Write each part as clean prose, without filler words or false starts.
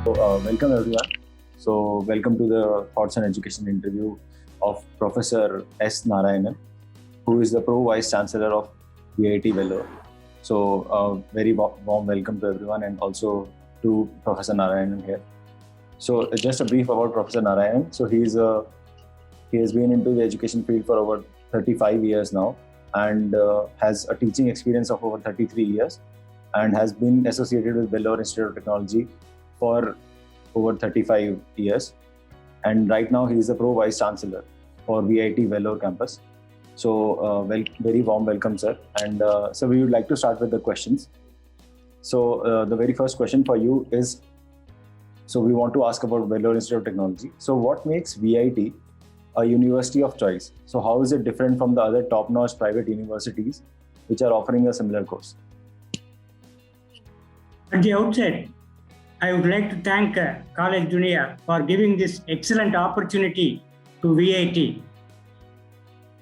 Welcome everyone. Welcome to the Thoughts on Education interview of Professor S. Narayanan, who is the Pro Vice Chancellor of VIT Vellore. Very warm welcome to everyone and also to Professor Narayanan here. Just a brief about Professor Narayanan. He has been into the education field for over 35 years now and has a teaching experience of over 33 years and has been associated with Vellore Institute of Technology for over 35 years. And right now he is the Pro Vice Chancellor for VIT Vellore campus. Very warm welcome, sir. And so we would like to start with the questions. The very first question for you is, we want to ask about Vellore Institute of Technology. So what makes VIT a university of choice? So how is it different from the other top-notch private universities which are offering a similar course? At the outset, I would like to thank College Dunia for giving this excellent opportunity to VIT.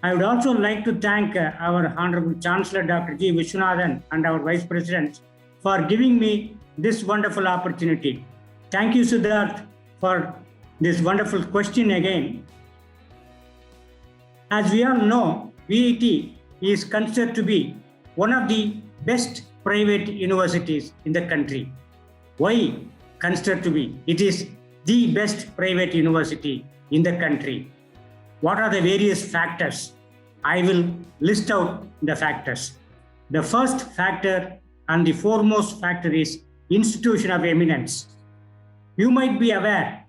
I would also like to thank our Honorable Chancellor Dr. G. Vishwanathan and our Vice President for giving me this wonderful opportunity. Thank you, Siddharth, for this wonderful question again. As we all know, VIT is considered to be one of the best private universities in the country. Why considered to be? It is the best private university in the country. What are the various factors? I will list out the factors. The first factor and the foremost factor is institution of eminence. You might be aware,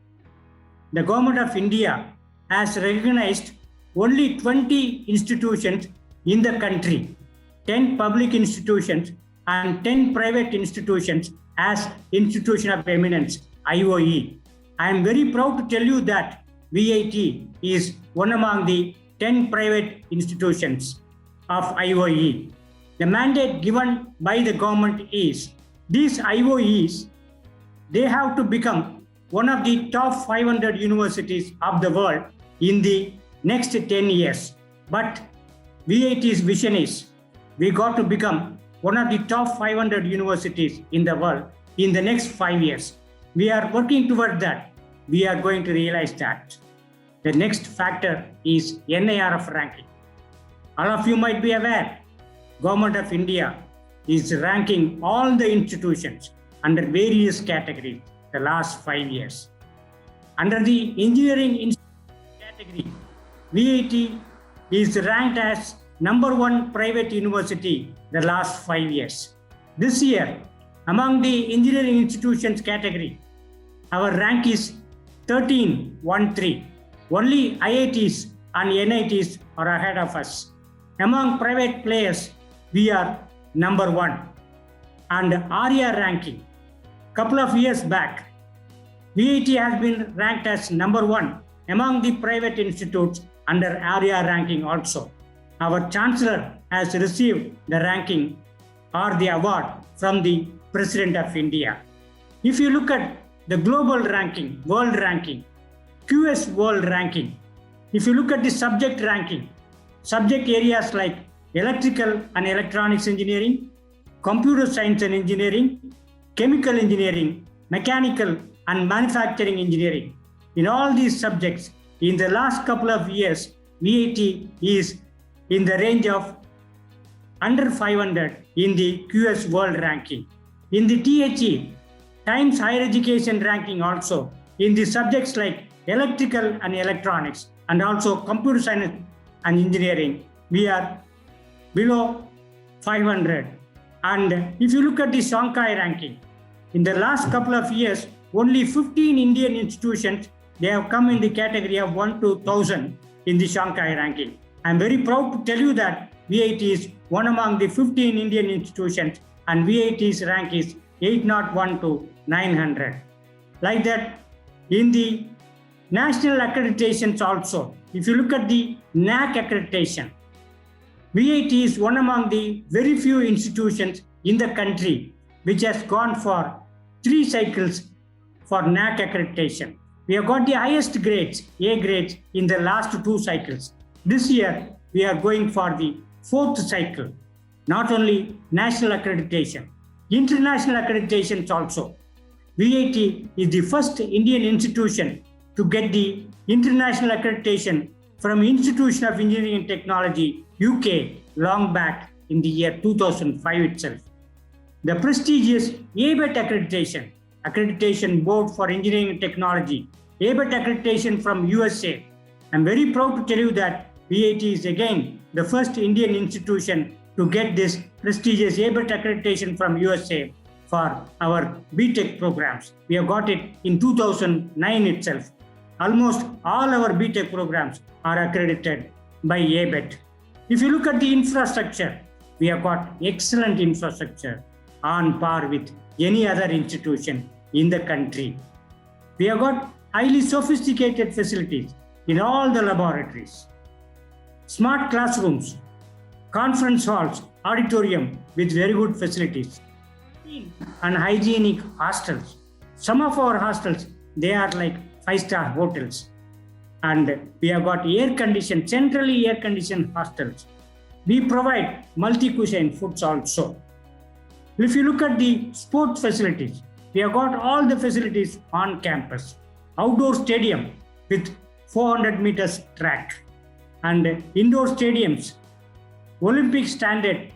the Government of India has recognized only 20 institutions in the country, 10 public institutions and 10 private institutions as Institution of Eminence, IOE. I am very proud to tell you that VIT is one among the 10 private institutions of IOE. The mandate given by the government is these IOEs, they have to become one of the top 500 universities of the world in the next 10 years. But VIT's vision is we got to become one of the top 500 universities in the world in the next 5 years. We are working toward that. We are going to realize that. The next factor is NIRF ranking. All of you might be aware, Government of India is ranking all the institutions under various categories the last 5 years. Under the engineering category, VIT is ranked as #1 private university the last 5 years. This year, among the engineering institutions category, our rank is 13. Only IITs and NITs are ahead of us. Among private players, we are #1. And ARIA ranking, couple of years back, VIT has been ranked as #1 among the private institutes under ARIA ranking also. Our Chancellor has received the ranking or the award from the President of India. If you look at the global ranking, world ranking, QS world ranking, if you look at the subject ranking, subject areas like electrical and electronics engineering, computer science and engineering, chemical engineering, mechanical and manufacturing engineering. In all these subjects, in the last couple of years, VIT is in the range of under 500 in the QS World Ranking. In the THE, Times Higher Education Ranking also, in the subjects like electrical and electronics and also computer science and engineering, we are below 500. And if you look at the Shanghai ranking, in the last couple of years, only 15 Indian institutions, they have come in the category of 1 to 1,000 in the Shanghai ranking. I'm very proud to tell you that VIT is one among the 15 Indian institutions and VIT's rank is 801 to 900. Like that, in the national accreditations also, if you look at the NAC accreditation, VIT is one among the very few institutions in the country which has gone for 3 cycles for NAC accreditation. We have got the highest grades, A grades, in the last 2 cycles. This year, we are going for the 4th cycle. Not only national accreditation, international accreditations also. VIT is the first Indian institution to get the international accreditation from Institution of Engineering and Technology, UK, long back in the year 2005 itself. The prestigious ABET accreditation board for engineering and technology, ABET accreditation from USA. I'm very proud to tell you that VIT is again the first Indian institution to get this prestigious ABET accreditation from USA for our BTech programs. We have got it in 2009 itself. Almost all our BTech programs are accredited by ABET. If you look at the infrastructure, we have got excellent infrastructure on par with any other institution in the country. We have got highly sophisticated facilities in all the laboratories, smart classrooms, conference halls, auditorium with very good facilities, and hygienic hostels. Some of our hostels, they are like 5-star hotels. And we have got centrally air-conditioned hostels. We provide multi-cuisine foods also. If you look at the sports facilities, we have got all the facilities on campus. Outdoor stadium with 400 meters track and indoor stadiums, Olympic standard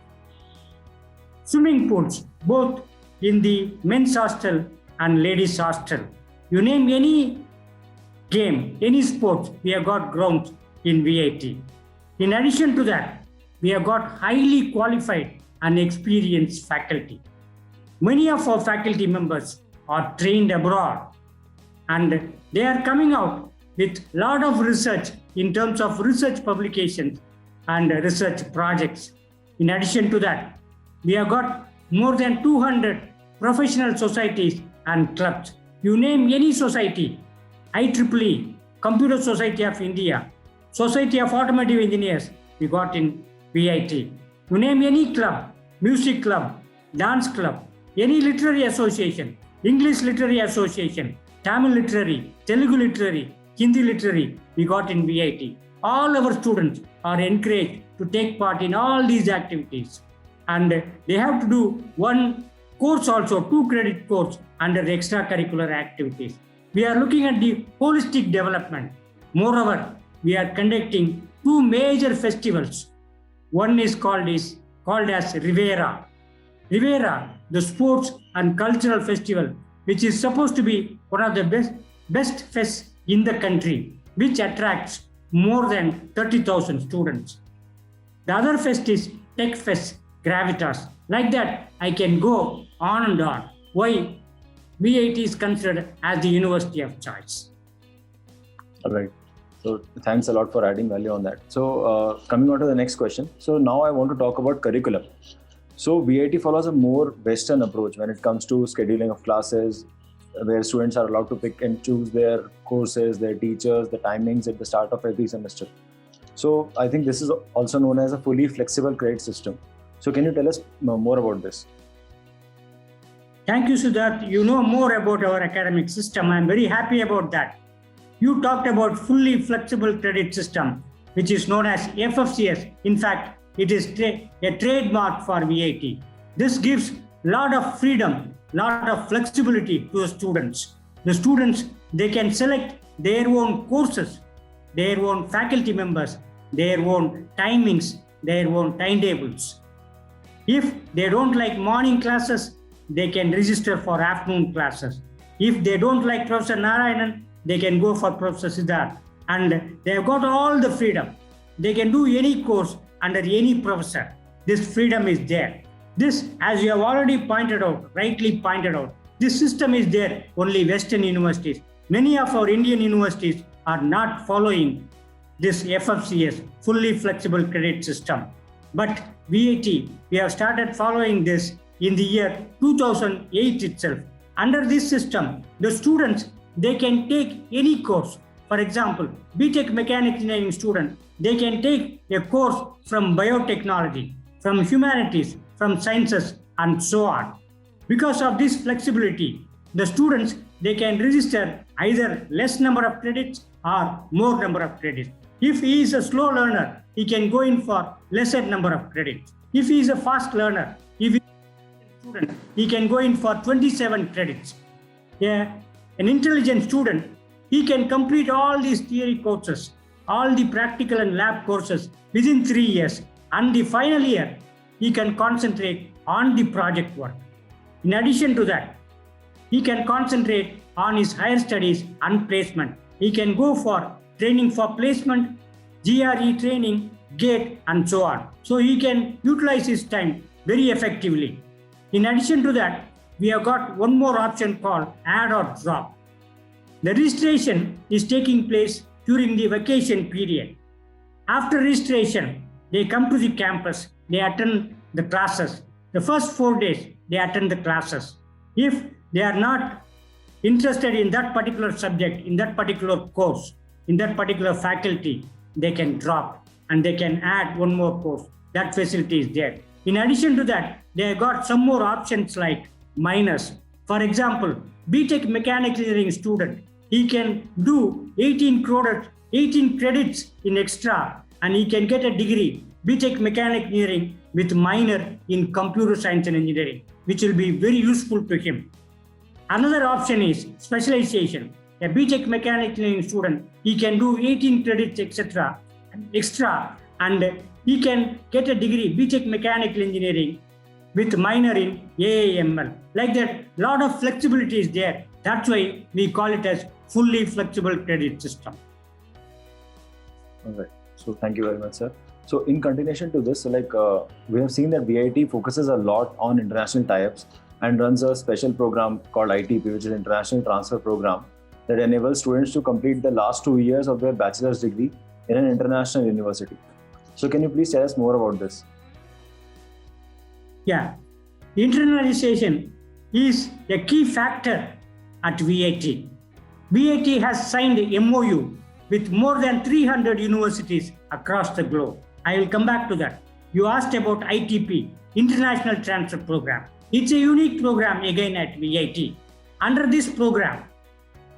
swimming pools, both in the men's hostel and ladies hostel. You name any game, any sport, we have got grounds in VIT. In addition to that, we have got highly qualified and experienced faculty. Many of our faculty members are trained abroad and they are coming out with a lot of research in terms of research publications and research projects. In addition to that, we have got more than 200 professional societies and clubs. You name any society, IEEE, Computer Society of India, Society of Automotive Engineers, we got in VIT. You name any club, music club, dance club, any literary association, English Literary Association, Tamil Literary, Telugu Literary, Hindi Literary, we got in VIT. All our students are encouraged to take part in all these activities. And they have to do one course also, 2-credit course under extracurricular activities. We are looking at the holistic development. Moreover, we are conducting 2 major festivals. One is called as Rivera. Rivera, the sports and cultural festival, which is supposed to be one of the best fests in the country, which attracts more than 30,000 students. The other fest is Tech Fest, Gravitas. Like that, I can go on and on. Why VIT is considered as the university of choice. All right. So thanks a lot for adding value on that. So coming on to the next question. So now I want to talk about curriculum. So VIT follows a more Western approach when it comes to scheduling of classes, where students are allowed to pick and choose their courses, their teachers, the timings at the start of every semester. So I think this is also known as a fully flexible credit system. So can you tell us more about this? Thank you, Siddharth. You know more about our academic system. I'm very happy about that. You talked about fully flexible credit system, which is known as FFCS. In fact, it is a trademark for VIT. This gives a lot of freedom, lot of flexibility to the students. The students, they can select their own courses, their own faculty members, their own timings, their own timetables. If they don't like morning classes, they can register for afternoon classes. If they don't like Professor Narayanan, they can go for Professor Siddharth. And they have got all the freedom. They can do any course under any professor. This freedom is there. This, as you have already pointed out, rightly pointed out, this system is there only Western universities. Many of our Indian universities are not following this FFCS, fully flexible credit system. But VIT, we have started following this in the year 2008 itself. Under this system, the students, they can take any course. For example, BTech Mechanical Engineering student, they can take a course from biotechnology, from humanities, from sciences, and so on. Because of this flexibility, the students, they can register either less number of credits or more number of credits. If he is a slow learner, he can go in for lesser number of credits. If he is a fast learner, if he is a student, he can go in for 27 credits. an intelligent student, he can complete all these theory courses, all the practical and lab courses within 3 years. And the final year, he can concentrate on the project work. In addition to that, he can concentrate on his higher studies and placement. He can go for training for placement, GRE training, GATE, and so on. So he can utilize his time very effectively. In addition to that, we have got one more option called add or drop. The registration is taking place during the vacation period. After registration, they come to the campus, they attend the classes. The first 4 days, they attend the classes. If they are not interested in that particular subject, in that particular course, in that particular faculty, they can drop and they can add one more course. That facility is there. In addition to that, they have got some more options like minors. For example, BTech Mechanical Engineering student, he can do 18 credits in extra and he can get a degree, BTech Mechanical Engineering with minor in Computer Science and Engineering, which will be very useful to him. Another option is specialization. A BTech Mechanical Engineering student, he can do 18 credits extra and he can get a degree, BTech Mechanical Engineering with minor in AIML. Like that, lot of flexibility is there. That's why we call it as fully flexible credit system. All right. So thank you very much, sir. So in continuation to this, we have seen that VIT focuses a lot on international tie-ups and runs a special program called ITP, which is International Transfer Program, that enables students to complete the last 2 years of their bachelor's degree in an international university. So can you please tell us more about this? Yeah, internalization is a key factor at VIT. VIT has signed a MOU with more than 300 universities across the globe. I will come back to that. You asked about ITP, International Transfer Program. It's a unique program again at VIT. Under this program,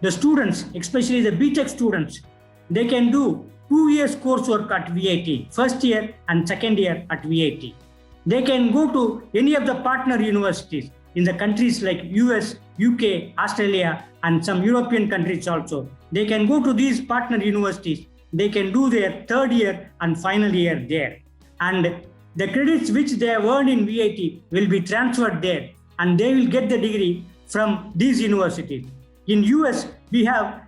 the students, especially the BTech students, they can do 2 years coursework at VIT, first year and second year at VIT. They can go to any of the partner universities in the countries like US, UK, Australia, and some European countries also. They can go to these partner universities. They can do their third year and final year there. And the credits which they have earned in VIT will be transferred there and they will get the degree from these universities. In US, we have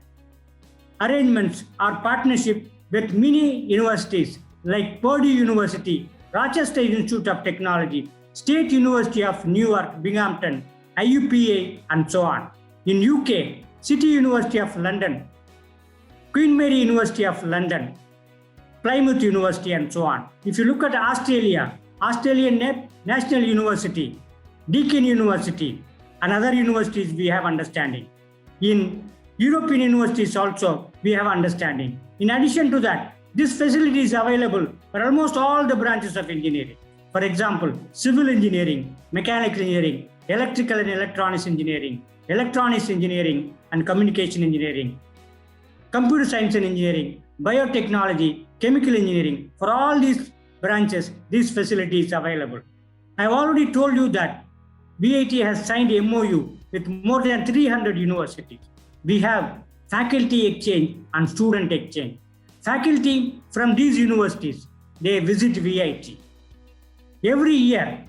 arrangements or partnership with many universities like Purdue University, Rochester Institute of Technology, State University of New York, Binghamton, IUPA, and so on. In UK, City University of London, Queen Mary University of London, Plymouth University, and so on. If you look at Australia, Australian National University, Deakin University, and other universities we have understanding. In European universities also, we have understanding. In addition to that, this facility is available for almost all the branches of engineering. For example, civil engineering, mechanical engineering, electrical and electronics engineering, electronics engineering and communication engineering, computer science and engineering, biotechnology, chemical engineering. For all these branches, this facility is available. I have already told you that VIT has signed a MOU with more than 300 universities. We have faculty exchange and student exchange. Faculty from these universities, they visit VIT. Every year,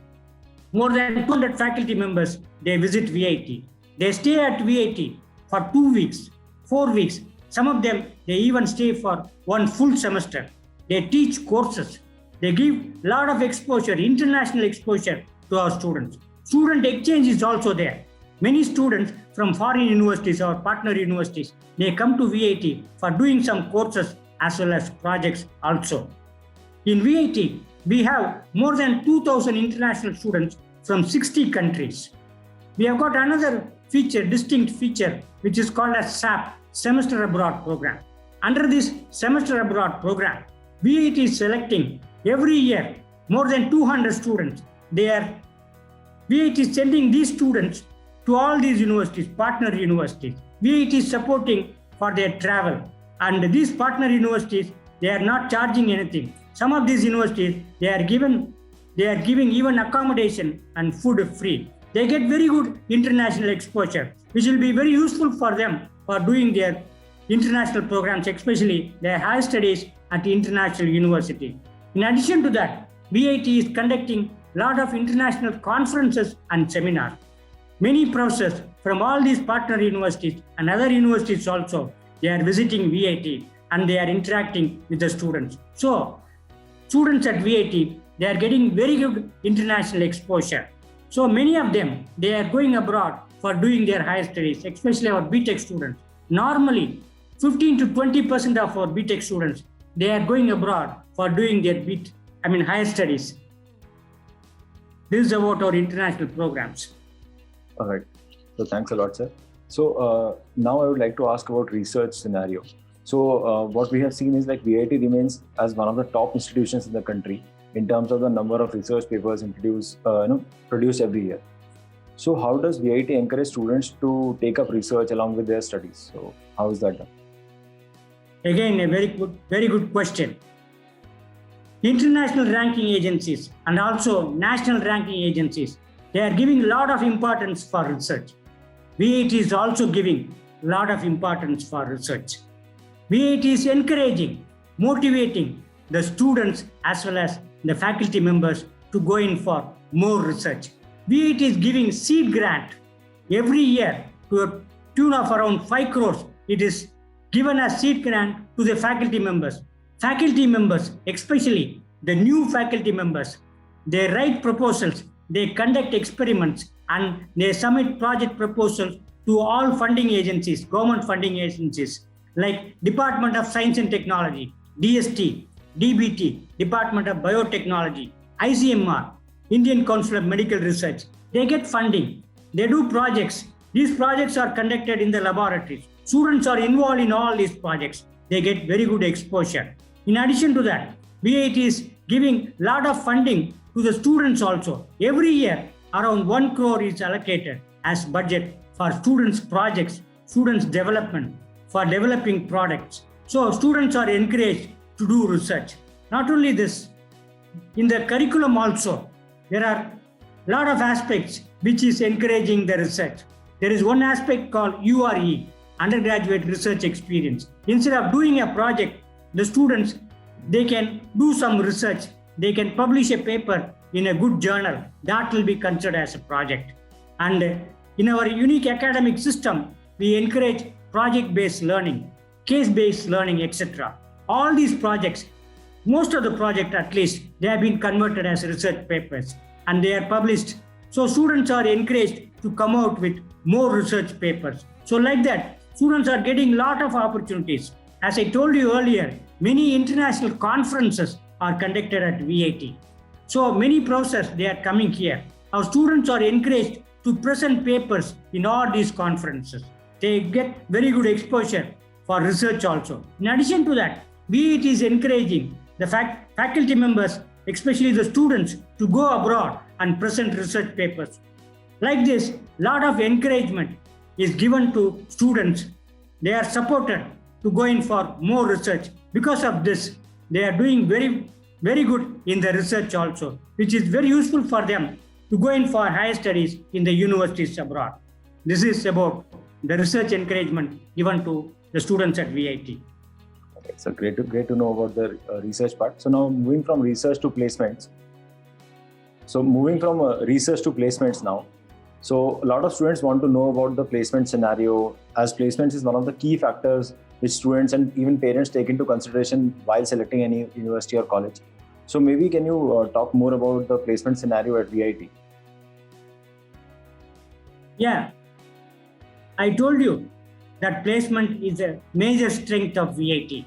more than 200 faculty members, they visit VIT. They stay at VIT for 2 weeks, 4 weeks. Some of them, they even stay for 1 full semester. They teach courses. They give a lot of exposure, international exposure to our students. Student exchange is also there. Many students from foreign universities or partner universities, they come to VIT for doing some courses as well as projects also. In VIT, we have more than 2,000 international students from 60 countries. We have got another feature, distinct feature, which is called as SAP, Semester Abroad Program. Under this Semester Abroad Program, VIT is selecting every year more than 200 students. VIT is sending these students to all these universities, partner universities. VIT is supporting for their travel. And these partner universities, they are not charging anything. Some of these universities, they are giving even accommodation and food free. they get very good international exposure, which will be very useful for them for doing their international programs, especially their higher studies at the international university. In addition to that, VIT is conducting a lot of international conferences and seminars. Many professors from all these partner universities and other universities also, they are visiting VIT and they are interacting with the students. So, students at VIT, they are getting very good international exposure. So many of them, they are going abroad for doing their higher studies, especially our BTech students. Normally, 15 to 20% of our BTech students, they are going abroad for doing their higher studies. This is about our international programs. All right. So thanks a lot, sir. So now I would like to ask about research scenario. So what we have seen is like VIT remains as one of the top institutions in the country in terms of the number of research papers produced every year. So how does VIT encourage students to take up research along with their studies? So how is that done? Again, a very good question. International ranking agencies and also national ranking agencies, they are giving a lot of importance for research. VIT is also giving a lot of importance for research. VIT is encouraging, motivating the students as well as the faculty members to go in for more research. VIT is giving seed grant every year to a tune of around 5 crores. It is given as seed grant to the faculty members. Faculty members, especially the new faculty members, they write proposals, they conduct experiments, and they submit project proposals to all funding agencies, government funding agencies, like Department of Science and Technology, DST, DBT, Department of Biotechnology, ICMR, Indian Council of Medical Research. They get funding. They do projects. These projects are conducted in the laboratories. Students are involved in all these projects. They get very good exposure. In addition to that, VIT is giving a lot of funding to the students also. Every year, around 1 crore is allocated as budget for students' projects, students' development, for developing products. So students are encouraged to do research. Not only this, in the curriculum also, there are a lot of aspects which is encouraging the research. There is one aspect called URE, undergraduate research experience. Instead of doing a project, the students, they can do some research. They can publish a paper in a good journal. That will be considered as a project. And in our unique academic system, we encourage project-based learning, case-based learning, etc. All these projects, most of the projects at least, they have been converted as research papers and they are published. So students are encouraged to come out with more research papers. So like that, students are getting a lot of opportunities. As I told you earlier, many international conferences are conducted at VIT. So many professors, they are coming here. Our students are encouraged to present papers in all these conferences. They get very good exposure for research also. In addition to that, VIT is encouraging the faculty members, especially the students, to go abroad and present research papers. Like this, a lot of encouragement is given to students. They are supported to go in for more research. Because of this, they are doing very good in the research also, which is very useful for them to go in for higher studies in the universities abroad. This is about the research encouragement given to the students at VIT. Okay, so great to know about the research part. So now moving from research to placements. Now. So a lot of students want to know about the placement scenario, as placements is one of the key factors which students and even parents take into consideration while selecting any university or college. So maybe can you talk more about the placement scenario at VIT? Yeah, I told you that placement is a major strength of VIT.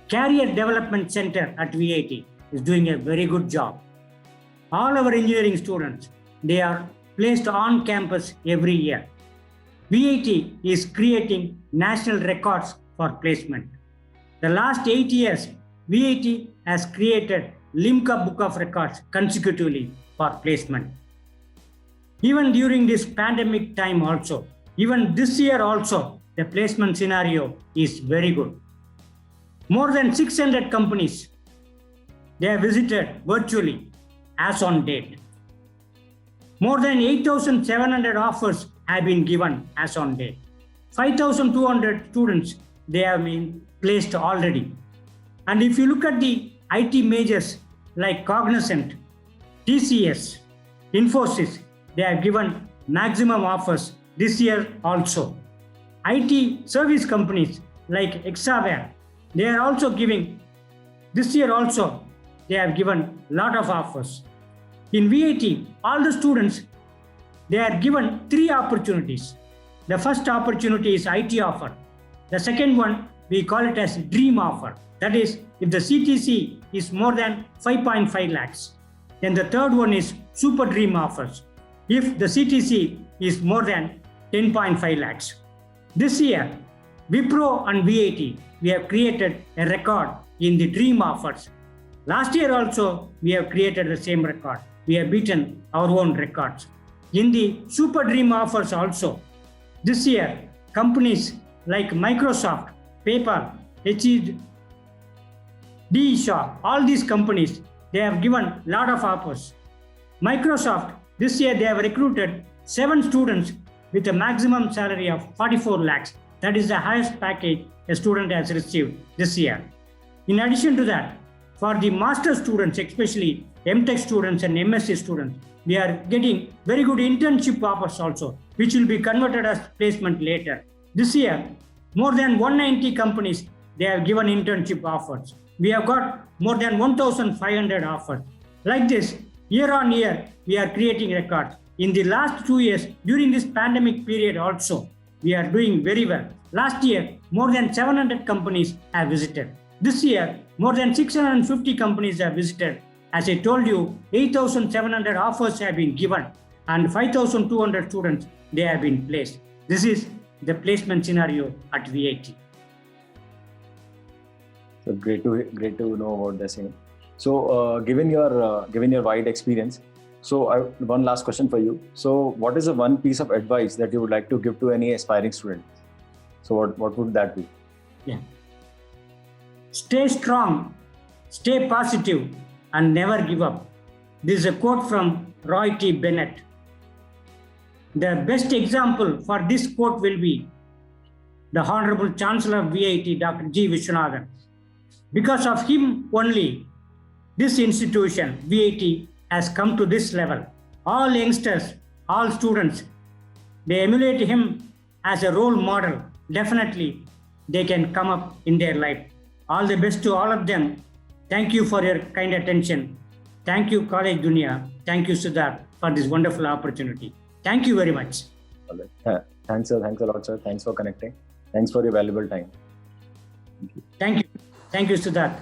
Career Development Center at VIT is doing a very good job. All our engineering students, they are placed on campus every year. VIT is creating national records for placement. The last 8 years, VIT has created Limca Book of Records consecutively for placement. Even during this pandemic time also, even this year also, the placement scenario is very good. More than 600 companies, they have visited virtually as on date. More than 8,700 offers have been given as on date. 5,200 students, they have been placed already. And if you look at the IT majors like Cognizant, TCS, Infosys, they have given maximum offers this year also. IT service companies like Exaware, they are also giving, this year also, they have given lot of offers. In VIT, all the students, they are given 3 opportunities. The first opportunity is IT offer. The second one, we call it as dream offer. That is, if the CTC is more than 5.5 lakhs. Then the third one is super dream offers. If the CTC is more than 10.5 lakhs. This year, Wipro and VIT, we have created a record in the dream offers. Last year also, we have created the same record. We have beaten our own records. In the super dream offers also, this year, companies like Microsoft, PayPal, achieved D-Shop, all these companies, they have given a lot of offers. Microsoft, this year they have recruited 7 students with a maximum salary of 44 lakhs. That is the highest package a student has received this year. In addition to that, for the master students, especially MTech students and MSc students, we are getting very good internship offers also, which will be converted as placement later. This year, more than 190 companies, they have given internship offers. We have got more than 1,500 offers. Like this, year on year, we are creating records. In the last 2 years, during this pandemic period also, we are doing very well. Last year, more than 700 companies have visited. This year, more than 650 companies have visited. As I told you, 8,700 offers have been given and 5,200 students, they have been placed. This is the placement scenario at VIT. So great to know about the same. So given your wide experience, so one last question for you. So what is the one piece of advice that you would like to give to any aspiring student? So what would that be? Yeah. Stay strong, stay positive, and never give up. This is a quote from Roy T. Bennett. The best example for this quote will be the Honorable Chancellor of VIT, Dr. G. Vishwanathan. Because of him only, this institution, VIT, has come to this level. All youngsters, all students, they emulate him as a role model. Definitely, they can come up in their life. All the best to all of them. Thank you for your kind attention. Thank you, College Dunia. Thank you, Siddharth, for this wonderful opportunity. Thank you very much. Thanks, sir. Thanks a lot, sir. Thanks for connecting. Thanks for your valuable time. Thank you. Thank you, Siddharth.